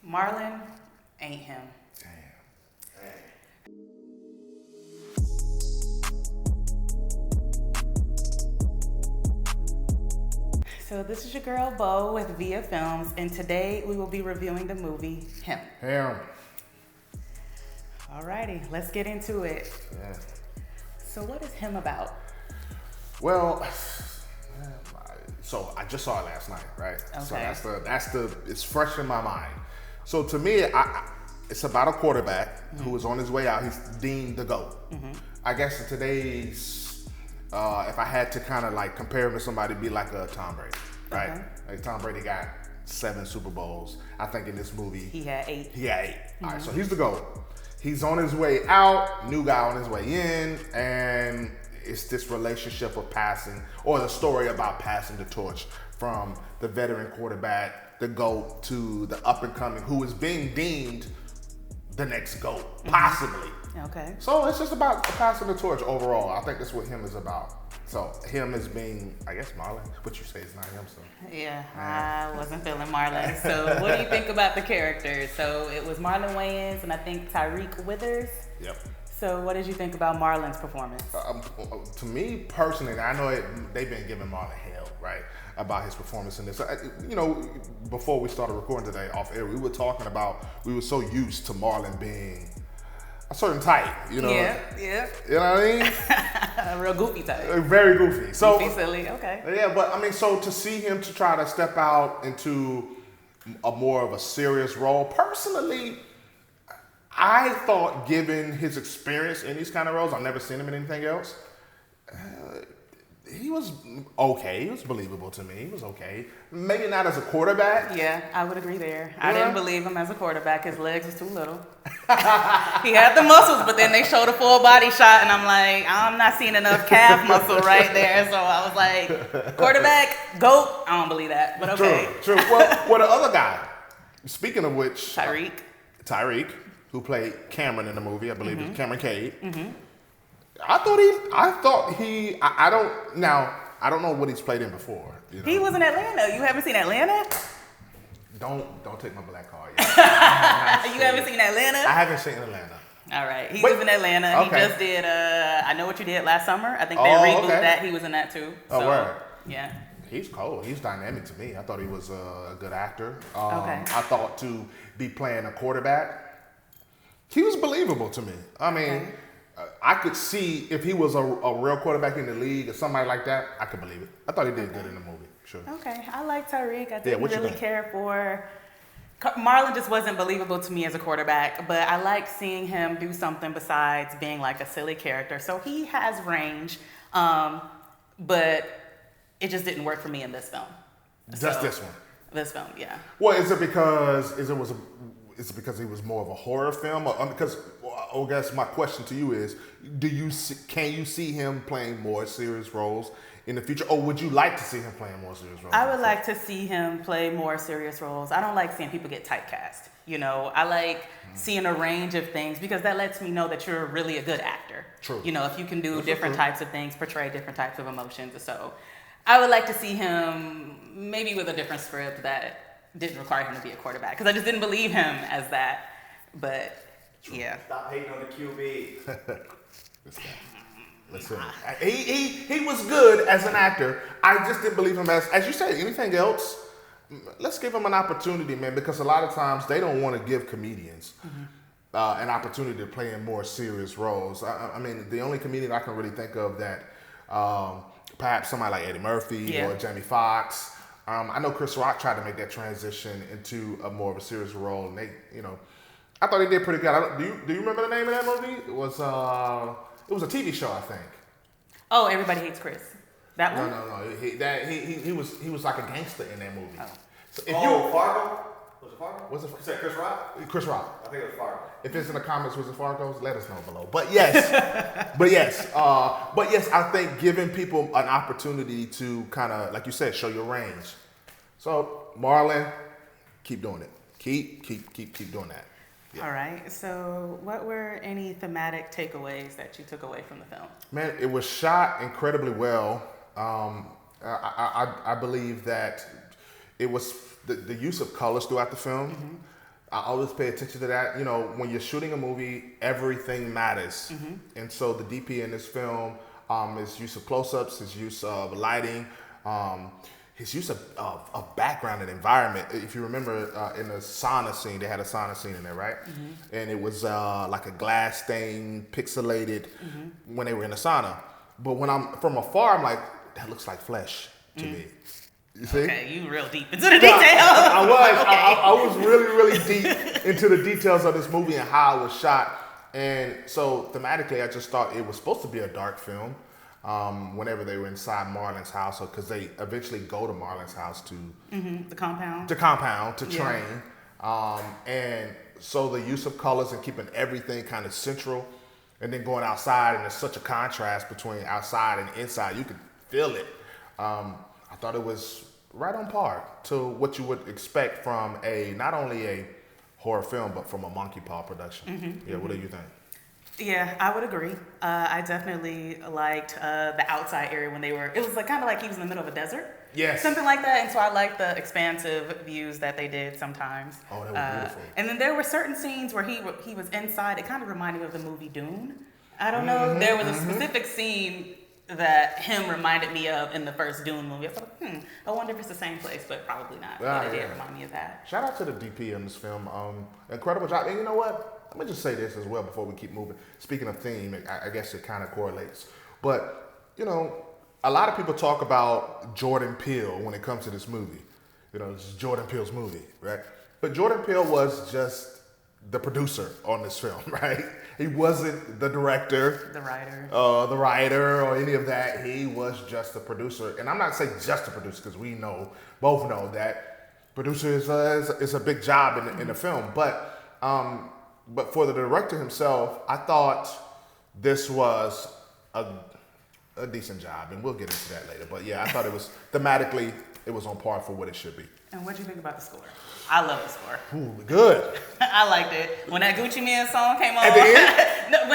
Marlon ain't him. So this is your girl Bo with Via Films, and today we will be reviewing the movie Him. Him. Alrighty, let's get into it. Yeah. So what is Him about? Well, so I just saw it last night, right? Okay. So it's fresh in my mind. So to me, it's about a quarterback who is on his way out. He's deemed the GOAT. I guess in today's, if I had to kind of like compare him to somebody, it'd be like a Tom Brady, right? Okay. Like Tom Brady got 7 Super Bowls. I think in this movie, He had 8. He had 8. All right, so he's the GOAT. He's on his way out, new guy on his way in, and it's this relationship of passing, or the story about passing the torch from the veteran quarterback, the GOAT, to the up and coming, who is being deemed the next GOAT, possibly. Okay. So it's just about passing the torch overall. I think that's what Him is about. So Him is being, I guess, Marlon. What you say is not him, so. Yeah, I wasn't feeling Marlon. So what do you think about the characters? So it was Marlon Wayans and I think Tyreek Withers. Yep. So what did you think about Marlon's performance? To me personally, I know they've been giving Marlon hell, right, about his performance in this. You know, before we started recording today off air, we were talking about, we were so used to Marlon being a certain type, you know. Yeah. You know what I mean? A real goofy type. Very goofy. So Goofy, silly, okay. yeah, but I mean, so to see him to try to step out into a more of a serious role, personally, I thought, given his experience in these kind of roles, I've never seen him in anything else. He was okay. He was believable to me. He was okay. Maybe not as a quarterback. Yeah, I would agree there. I Yeah. didn't believe him as a quarterback. His legs was too little. He had the muscles, but then they showed a full body shot, and I'm like, I'm not seeing enough calf muscle right there. So I was like, quarterback, GOAT, I don't believe that, but okay. True. Well, the other guy, speaking of which, Tyreek. who played Cameron in the movie, I believe it's Cameron Cade. I don't know what he's played in before. You know? He was in Atlanta. You haven't seen Atlanta? Don't take my black card yet. You haven't seen Atlanta? I haven't seen Atlanta. All right. He was in Atlanta. Okay. He just did I Know What You Did Last Summer. I think they rebooted that. He was in that too. Oh, word. Yeah. He's cold. He's dynamic to me. I thought he was a good actor. Okay. I thought to be playing a quarterback, he was believable to me. I mean, I could see if he was a real quarterback in the league or somebody like that, I could believe it. I thought he did good in the movie. Sure. Okay. I like Tyreek. I Yeah, didn't what you really think? care for. Marlon just wasn't believable to me as a quarterback, but I like seeing him do something besides being like a silly character. So he has range, but it just didn't work for me in this film. Just this one. This film, yeah. Well, is it because he was more of a horror film? Or, because I guess my question to you is, can you see him playing more serious roles in the future, or would you like to see him playing more serious roles? I would like to see him play more serious roles. I don't like seeing people get typecast. You know, I like seeing a range of things because that lets me know that you're really a good actor. True. You know, if you can do That's different true. types of things, portray different types of emotions. So I would like to see him maybe with a different script that didn't require him to be a quarterback because I just didn't believe him as that. But yeah. Stop hating on the QB. Listen, he was good as an actor. I just didn't believe him as you said, anything else. Let's give him an opportunity, man, because a lot of times they don't want to give comedians an opportunity to play in more serious roles. I mean, the only comedian I can really think of that perhaps somebody like Eddie Murphy or Jamie Foxx. I know Chris Rock tried to make that transition into a more of a serious role, and I thought he did pretty good. Do you remember the name of that movie? It was a TV show, I think. Oh, Everybody Hates Chris. That one? No. He was like a gangster in that movie. Oh. So Fargo? Was it Fargo? Was it? You said Chris Rock? Chris Rock. I think it was Fargo. If it's in the comments, was it Fargo? Let us know below. But yes, I think giving people an opportunity to kind of, like you said, show your range. So Marlon, keep doing it. Keep doing that. Yeah. All right. So what were any thematic takeaways that you took away from the film? Man, it was shot incredibly well. I believe that it was the use of colors throughout the film. I always pay attention to that. You know, when you're shooting a movie, everything matters. And so the DP in this film, his use of close-ups, his use of lighting, his use of background and environment. If you remember in the sauna scene, they had a sauna scene in there, right? And it was like a glass stained, pixelated when they were in the sauna. But when I'm from afar, I'm like, that looks like flesh to me. You see? Okay, you real deep into the details. I was really, really deep into the details of this movie and how it was shot. And so thematically, I just thought it was supposed to be a dark film. Whenever they were inside Marlon's house, because they eventually go to Marlon's house to The compound. to train. And so the use of colors and keeping everything kind of central, and then going outside, and there's such a contrast between outside and inside. You could feel it. I thought it was right on par to what you would expect from not only a horror film, but from a Monkey Paw production. What do you think? Yeah, I would agree. I definitely liked the outside area when it was like kind of like he was in the middle of a desert. Yes. Something like that. And so I liked the expansive views that they did sometimes. Oh, that was beautiful. And then there were certain scenes where he was inside. It kind of reminded me of the movie Dune. I don't know. There was a specific scene that him reminded me of in the first Dune movie. I thought, I wonder if it's the same place, but probably not. But it did remind me of that. Shout out to the DP in this film. Incredible job. And you know what? Let me just say this as well before we keep moving. Speaking of theme, I guess it kind of correlates. But, you know, a lot of people talk about Jordan Peele when it comes to this movie. You know, it's Jordan Peele's movie, right? But Jordan Peele was just the producer on this film, right? He wasn't the director, The writer. the writer, or any of that. He was just the producer. And I'm not saying just the producer, because we both know that producer is a big job in the film. But for the director himself, I thought this was a decent job, and we'll get into that later. But yeah, I thought it was thematically, it was on par for what it should be. And what'd you think about the score? I love the score. Ooh, good. I liked it. When that Gucci Mane song came on, At the end? No,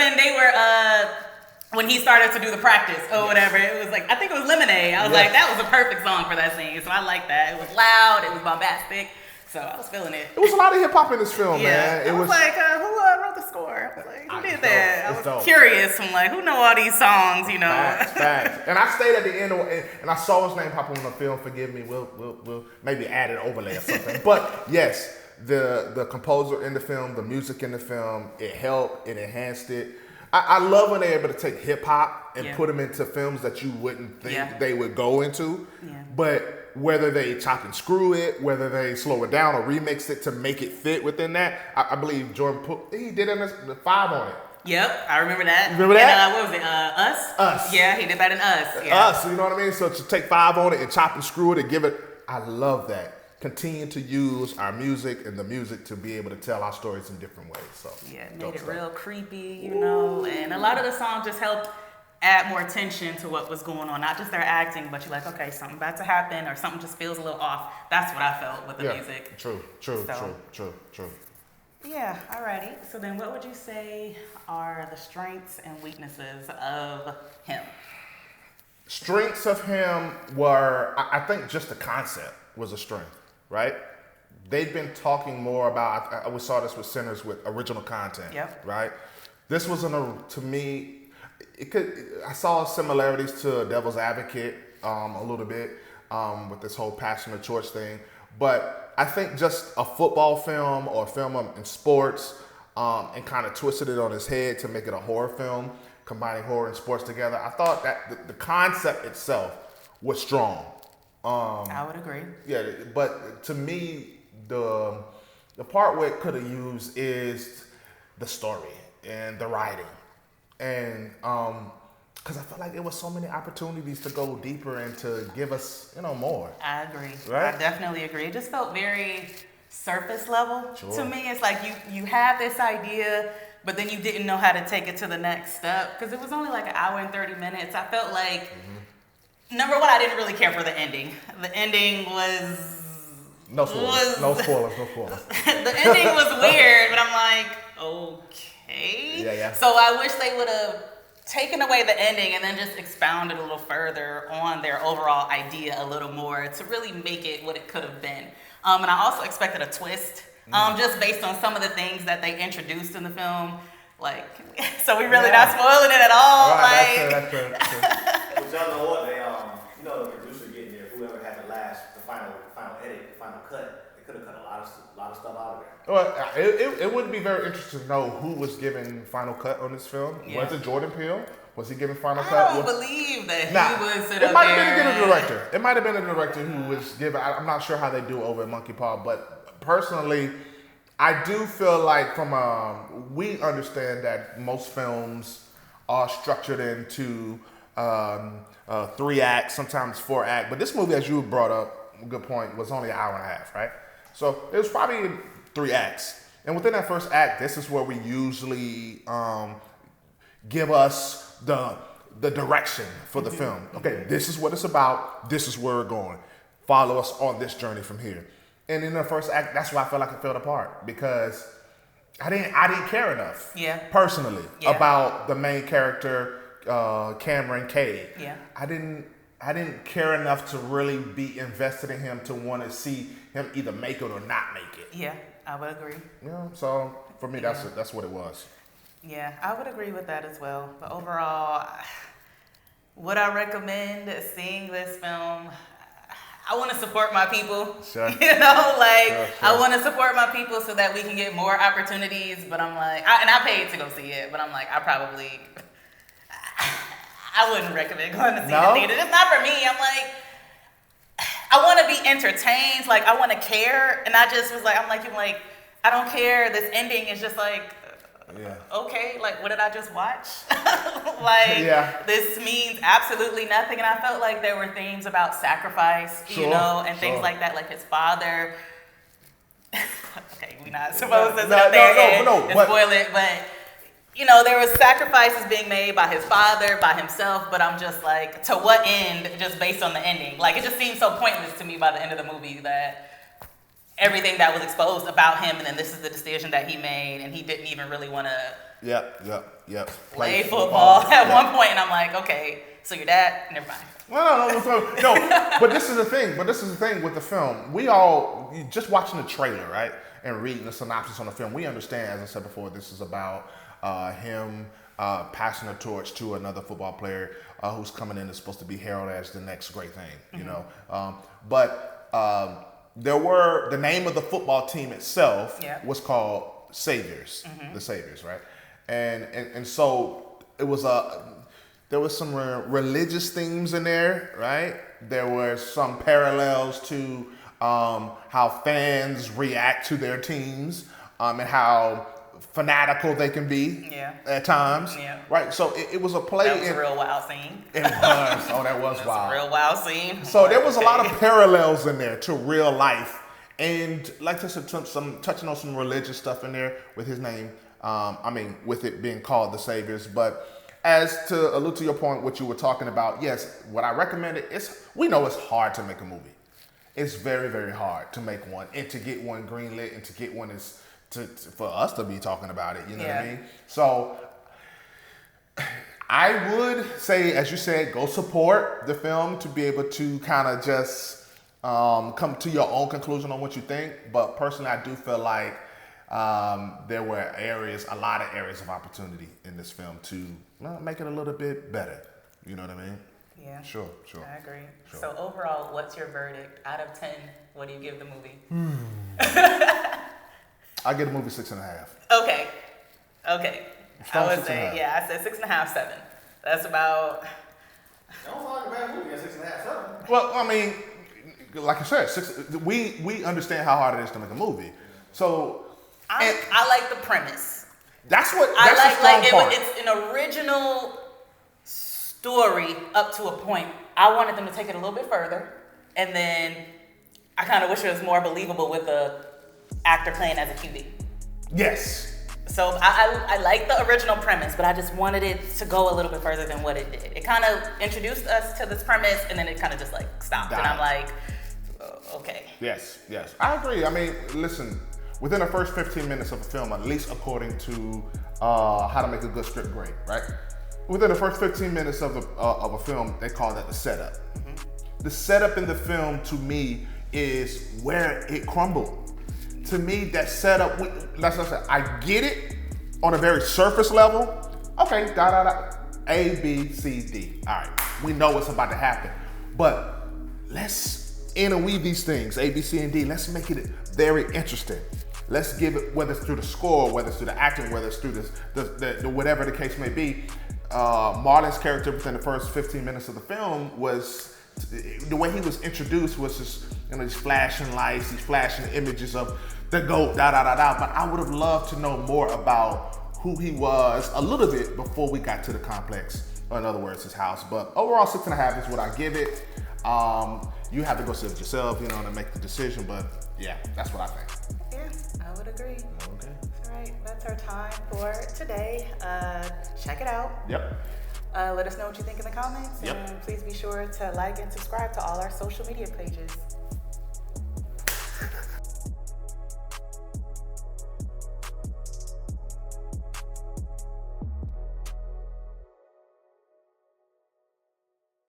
when he started to do the practice or whatever, it was like, I think it was Lemonade. I was like, that was a perfect song for that scene. So I liked that. It was loud, it was bombastic. So I was feeling it. It was a lot of hip hop in this film, man. I was like, who wrote the score? I was like, who did that? I was dope. curious. I'm like, who know all these songs, you know? Facts. And I stayed at the end and I saw his name pop up on the film. Forgive me. We'll maybe add an overlay or something. But yes, the composer in the film, the music in the film, it helped, it enhanced it. I love when they're able to take hip hop and put them into films that you wouldn't think they would go into. Yeah. But whether they chop and screw it, whether they slow it down or remix it to make it fit within that, I believe Jordan he did the 5 on it. Yep, I remember that. Remember that? What was it? Us? Us. Yeah, he did that in Us. Yeah. Us, you know what I mean? So to take 5 on it and chop and screw it and give it, I love that. Continue to use our music and the music to be able to tell our stories in different ways. So yeah, it made it real creepy, you know, and a lot of the songs just helped add more attention to what was going on. Not just their acting, but you're like, okay, something about to happen or something just feels a little off. That's what I felt with the music. True. Yeah, alrighty. So then what would you say are the strengths and weaknesses of him? Strengths of him were, I think just the concept was a strength, right? They've been talking more about, we saw this with Sinners with original content, right? This was, to me, I saw similarities to Devil's Advocate a little bit with this whole Passion of Torch thing. But I think just a football film or a film in sports and kind of twisted it on his head to make it a horror film, combining horror and sports together. I thought that the concept itself was strong. I would agree. Yeah, but to me, the part where it could have used is the story and the writing. And because I felt like there was so many opportunities to go deeper and to give us, more. I agree. Right? I definitely agree. It just felt very surface level to me. It's like you have this idea, but then you didn't know how to take it to the next step because it was only like an hour and 30 minutes. I felt like, number one, I didn't really care for the ending. The ending was... No spoilers. No spoilers. The ending was weird, but I'm like, okay. Yeah. So I wish they would have taken away the ending and then just expounded a little further on their overall idea a little more to really make it what it could have been. And I also expected a twist. Just based on some of the things that they introduced in the film. Like, so we really not spoiling it at all. Right, like, that's true. But y'all know what? They, the producer getting there, whoever had the final edit, the final cut, they could have cut a lot of stuff out of there. Well, it would be very interesting to know who was giving final cut on this film. Yeah. Was it Jordan Peele? Was he giving final I cut? don't believe that Nah, he would sit it up might there. have been a and- director. It might have been a director who was giving. I'm not sure how they do over at Monkey Paw, but personally, I do feel like we understand that most films are structured into 3 acts, sometimes 4 acts. But this movie, as you brought up, a good point, was only an hour and a half, right? So it was probably 3 acts. And within that first act, this is where we usually give us the direction for the film. Okay, this is what it's about. This is where we're going. Follow us on this journey from here. And in the first act, that's why I felt like it fell apart, because I didn't care enough. Yeah. Personally, Yeah. about the main character, Cameron Cade. Yeah. I didn't care enough to really be invested in him to want to see him either make it or not make it. Yeah, I would agree. You know, so for me, that's what it was. Yeah, I would agree with that as well. But overall, would I recommend seeing this film? I want to support my people. Sure. You know, like, Sure. I want to support my people so that we can get more opportunities. But I'm like, I paid to go see it, but I'm like, I wouldn't recommend going to see No? the theater. It's not for me. I'm like, I want to be entertained. Like, I want to care. And I just was like, I don't care. This ending is just like, Yeah. okay, like, what did I just watch? Like, Yeah. this means absolutely nothing. And I felt like there were themes about sacrifice, you Sure, know, and things sure. like that, like his father. Okay, we're not supposed to sit No, up there no, and but- spoil it, but, you know, there was sacrifices being made by his father, by himself, but I'm just like, to what end, just based on the ending? Like, it just seemed so pointless to me by the end of the movie that everything that was exposed about him, and then this is the decision that he made, and he didn't even really want to Yep. play football at one point, and I'm like, okay, so your dad, never mind. No. But this is the thing with the film. We all just watching the trailer, right, and reading the synopsis on the film. We understand, as I said before, this is about him passing a torch to another football player who's coming in, is supposed to be heralded as the next great thing, you know. But the name of the football team itself was called Saviors, the Saviors, right? And so it was there was some religious themes in there, right? There were some parallels to how fans react to their teams and how fanatical they can be at times, right? So it was a play. That was a real wild scene. It was. Oh, that was wild. A real wild scene. So there was a lot of parallels in there to real life, and like I said, some touching on some religious stuff in there with his name. With it being called the Saviors. But as to allude to your point, what you were talking about, yes, what I recommended we know it's hard to make a movie. It's very, very hard to make one, and to get one greenlit, and to get one for us to be talking about it. You know what I mean? So I would say, as you said, go support the film to be able to kind of just come to your own conclusion on what you think. But personally, I do feel like there were a lot of areas of opportunity in this film to make it a little bit better. You know what I mean? Yeah. Sure. I agree. Sure. So overall, what's your verdict? Out of 10, what do you give the movie? I give the movie 6.5. Okay. Strong I would 6.5. say, I said 6.5, 7. That's about. Don't sound like a bad movie at 6.5, 7. Well, I mean, like I said, we understand how hard it is to make a movie. So I like the premise. that's the strong part. It's an original story up to a point. I wanted them to take it a little bit further, and then I kind of wish it was more believable with the actor playing as a QB. Yes. So I like the original premise, but I just wanted it to go a little bit further than what it did. It kind of introduced us to this premise, and then it kind of just like stopped. And I'm like, okay. Yes. I agree. I mean, listen, within the first 15 minutes of a film, at least according to How to Make a Good Script Great, right? Within the first 15 minutes of a film, they call that the setup. The setup in the film, to me, is where it crumbled. to me, that setup, that's what I said. I get it on a very surface level. Okay, A, B, C, D. All right, we know what's about to happen. But let's interweave these things, A, B, C, and D. Let's make it very interesting. Let's give it, whether it's through the score, whether it's through the acting, whether it's through the whatever the case may be. Marlon's character within the first 15 minutes of the film was, the way he was introduced was just, these flashing lights, these flashing images of the GOAT, But I would have loved to know more about who he was a little bit before we got to the complex, or in other words, his house. But overall, 6.5 is what I give it. You have to go see it yourself, to make the decision. But yeah, that's what I think. Yeah, I would agree. Okay. All right, that's our time for today. Check it out. Yep. Let us know what you think in the comments. Yep. And please be sure to like and subscribe to all our social media pages.